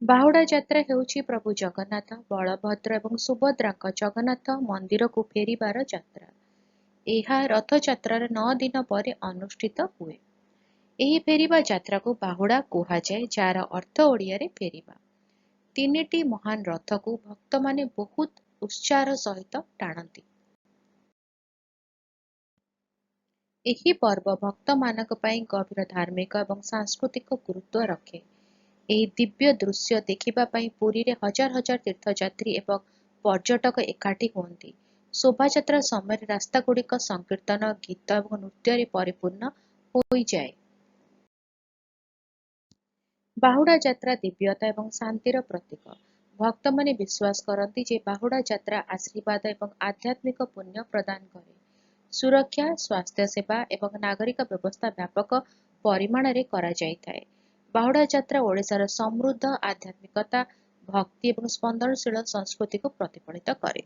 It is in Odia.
ବାହୁଡ଼ା ଯାତ୍ରା ହେଉଛି ପ୍ରଭୁ ଜଗନ୍ନାଥ, ବଳଭଦ୍ର ଏବଂ ସୁଭଦ୍ରାଙ୍କ ଜଗନ୍ନାଥ ମନ୍ଦିରକୁ ଫେରିବାର ଯାତ୍ରା। ଏହା ରଥଯାତ୍ରାର 9 ଦିନ ପରେ ଅନୁଷ୍ଠିତ ହୁଏ। ଏହି ଫେରିବା ଯାତ୍ରାକୁ ବାହୁଡ଼ା କୁହାଯାଏ, ଯାହାର ଅର୍ଥ ଓଡ଼ିଆରେ ଫେରିବା। ତିନିଟି ମହାନ ରଥକୁ ଭକ୍ତମାନେ ବହୁତ ଉତ୍ସାହର ସହିତ ଟାଣନ୍ତି। ଏହି ପର୍ବ ଭକ୍ତମାନଙ୍କ ପାଇଁ ଗଭୀର ଧାର୍ମିକ ଏବଂ ସାଂସ୍କୃତିକ ଗୁରୁତ୍ୱ ରଖେ। ଏହି ଦିବ୍ୟ ଦୃଶ୍ୟ ଦେଖିବା ପାଇଁ ପୁରୀରେ ହଜାର ହଜାର ତୀର୍ଥଯାତ୍ରୀ ଏବଂ ପର୍ଯ୍ୟଟକ ଏକାଠି ହୁଅନ୍ତି। ଶୋଭାଯାତ୍ରା ସମୟରେ ରାସ୍ତାଗୁଡ଼ିକ ସଂକୀର୍ତ୍ତନ, ଗୀତ ଏବଂ ନୃତ୍ୟରେ ପରିପୂର୍ଣ୍ଣ ହୋଇଯାଏ। ବାହୁଡ଼ା ଯାତ୍ରା ଦିବ୍ୟତା ଏବଂ ଶାନ୍ତିର ପ୍ରତୀକ। ଭକ୍ତମାନେ ବିଶ୍ୱାସ କରନ୍ତି ଯେ ବାହୁଡ଼ା ଯାତ୍ରା ଆଶୀର୍ବାଦ ଏବଂ ଆଧ୍ୟାତ୍ମିକ ପୁଣ୍ୟ ପ୍ରଦାନ କରେ। ସୁରକ୍ଷା, ସ୍ୱାସ୍ଥ୍ୟସେବା ଏବଂ ନାଗରିକ ବ୍ୟବସ୍ଥା ବ୍ୟାପକ ପରିମାଣରେ କରାଯାଇଥାଏ। ବାହୁଡ଼ା ଯାତ୍ରା ଓଡ଼ିଶାର ସମୃଦ୍ଧ ଆଧ୍ୟାତ୍ମିକତା, ଭକ୍ତି ଏବଂ ସ୍ପନ୍ଦନଶୀଳ ସଂସ୍କୃତିକୁ ପ୍ରତିଫଳିତ କରେ।